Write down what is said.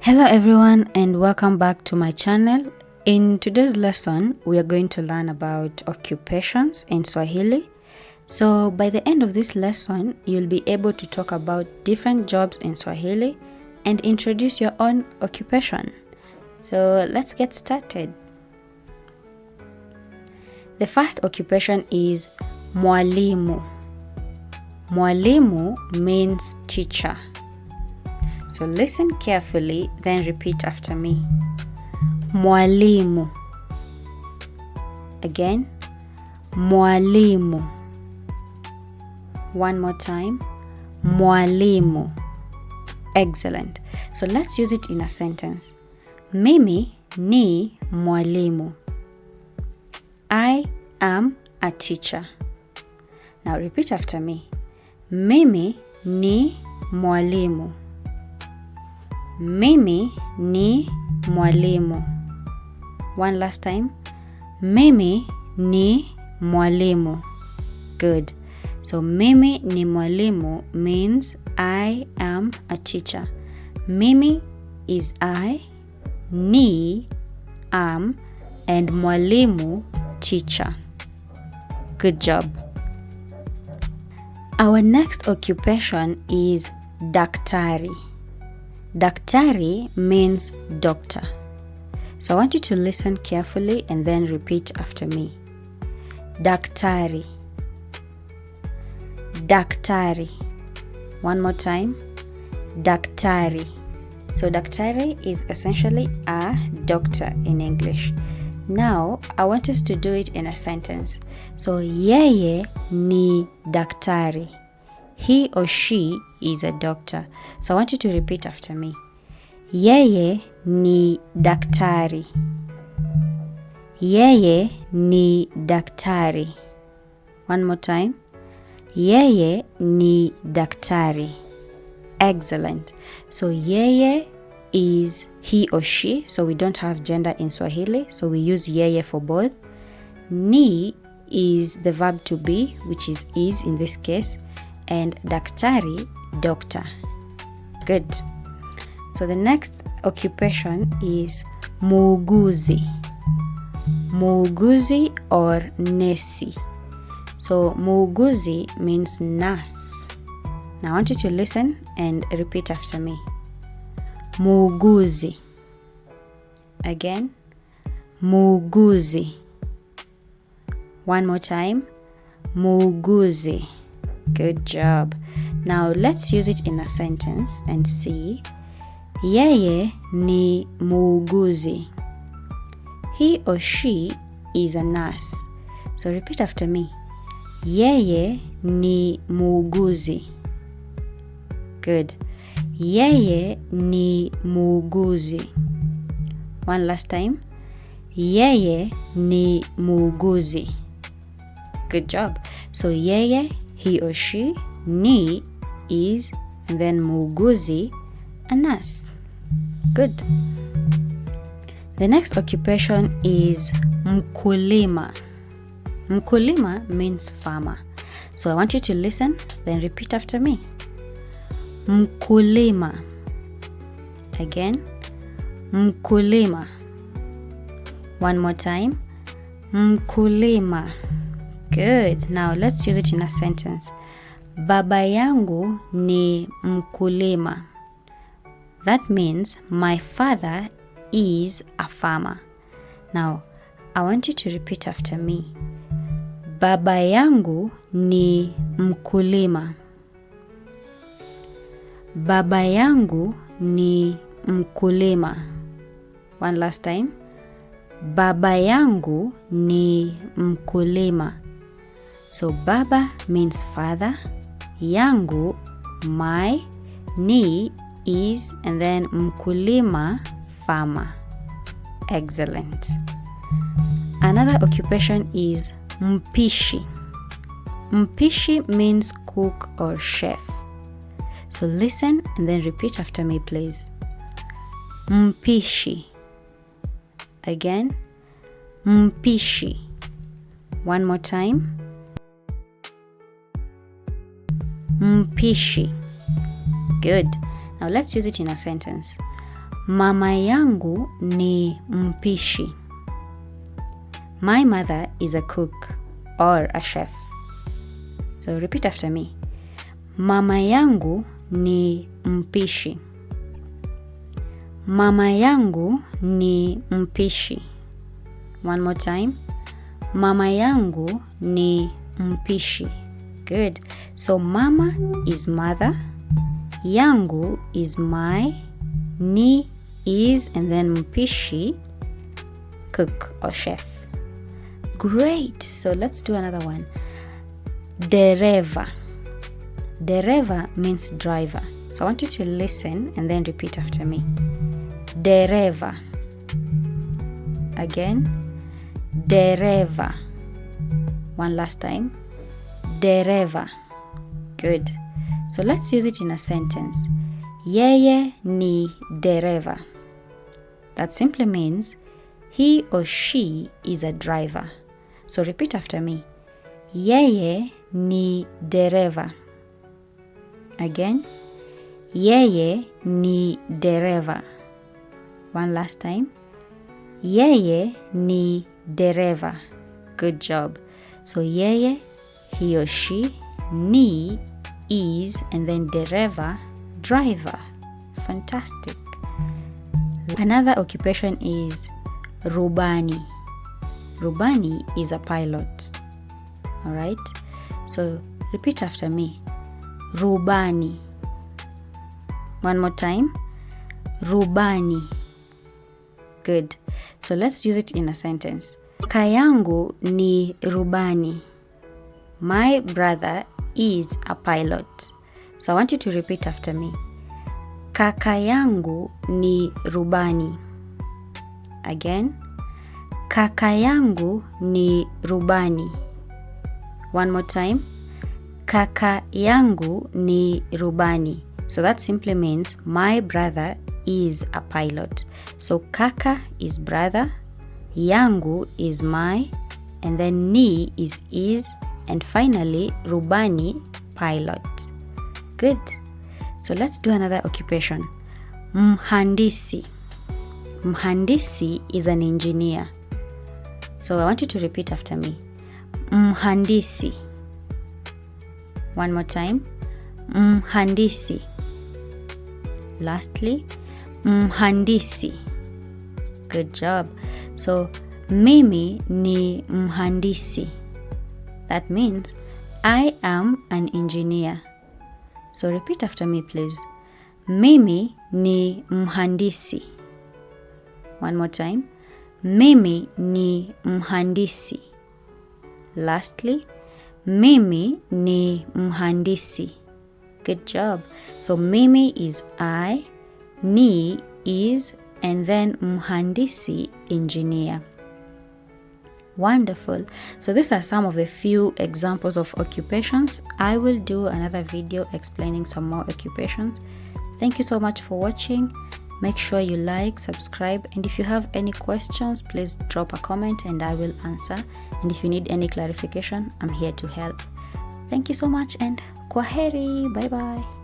Hello everyone and welcome back to my channel. In today's lesson, we are going to learn about occupations in Swahili. So by the end of this lesson, you'll be able to talk about different jobs in Swahili and introduce your own occupation. So let's get started. The first occupation is Mwalimu. Mwalimu means teacher. So listen carefully, then repeat after me. Mwalimu. Again, Mwalimu. One more time. Mwalimu. Excellent. So let's use it in a sentence. Mimi ni mwalimu. I am a teacher. Now repeat after me. Mimi ni mwalimu. Mimi ni mwalimu. One last time. Mimi ni mwalimu. Good. So mimi ni mwalimu means I am a teacher. Mimi is I, ni, am, and mwalimu, teacher. Good job. Our next occupation is Daktari. Daktari means doctor. So I want you to listen carefully and then repeat after me. Daktari. Daktari. One more time. Daktari. So Daktari is essentially a doctor in English. Now, I want us to do it in a sentence. So yeye ni daktari. He or she is a doctor. So I want you to repeat after me. Yeye ni daktari. Yeye ni daktari. One more time. Yeye ni daktari. Excellent. So yeye is he or she. So we don't have gender in Swahili. So we use yeye for both. Ni is the verb to be, which is in this case. And daktari, doctor. Good. So the next occupation is Muuguzi. Muuguzi or nesi. So Muuguzi means nurse. Now I want you to listen and repeat after me. Muuguzi. Again. Muuguzi. One more time. Muuguzi. Good job. Now let's use it in a sentence and see. Yeye ni muuguzi. He or she is a nurse. So repeat after me. Yeye ni muuguzi. Good. Yeye ni muuguzi. One last time. Yeye ni muuguzi. Good job. So yeye, he or she, ni is, and then muuguzi, a nurse. Good. The next occupation is Mkulima. Mkulima means farmer. So I want you to listen, then repeat after me. Mkulima. Again. Mkulima. One more time. Mkulima. Good. Now let's use it in a sentence. Baba yangu ni mkulima. That means my father is a farmer. Now, I want you to repeat after me. Baba yangu ni mkulima. Baba yangu ni mkulima. One last time. Baba yangu ni mkulima. So baba means father, yangu, my, ni is, and then mkulima, farmer. Excellent. Another occupation is mpishi. Mpishi means cook or chef. So listen and then repeat after me, please. Mpishi. Again. Mpishi. One more time. Mpishi. Good. Now let's use it in a sentence. Mama yangu ni mpishi. My mother is a cook or a chef. So repeat after me. Mama yangu ni mpishi. Mama yangu ni mpishi. One more time. Mama yangu ni mpishi. Good. So mama is mother. Yangu is my. Ni is, and then mpishi, cook or chef. Great. So let's do another one. Dereva. Dereva means driver. So I want you to listen and then repeat after me. Dereva. Again. Dereva. One last time. Dereva. Good. So let's use it in a sentence. Yeye ni dereva. That simply means he or she is a driver. So repeat after me. Yeye ni dereva. Again. Yeye ni dereva. One last time. Yeye ni dereva. Good job. So yeye, he or she, ni is, and then dereva, driver. Fantastic. Another occupation is rubani. Rubani is a pilot. All right? So repeat after me. Rubani. One more time. Rubani. Good. So let's use it in a sentence. Kaka yangu ni rubani. My brother is a pilot. So I want you to repeat after me. Kaka yangu ni rubani. Again. Kaka yangu ni rubani. One more time. Kaka yangu ni rubani. So that simply means my brother is a pilot. So kaka is brother, yangu is my, and then ni is, and finally rubani, pilot. Good. So let's do another occupation. Mhandisi. Mhandisi is an engineer. So I want you to repeat after me. Mhandisi. One more time. Mhandisi. Lastly, mhandisi. Good job. So mimi ni mhandisi. That means I am an engineer. So repeat after me, please. Mimi ni mhandisi. One more time. Mimi ni mhandisi. Lastly, mimi ni mhandisi. Good job. So mimi is I, ni is, and then mhandisi, engineer. Wonderful. So these are some of the few examples of occupations. I will do another video explaining some more occupations. Thank you so much for watching. Make sure you like, subscribe, and if you have any questions, please drop a comment and I will answer. And if you need any clarification, I'm here to help. Thank you so much and kwaheri. Bye bye.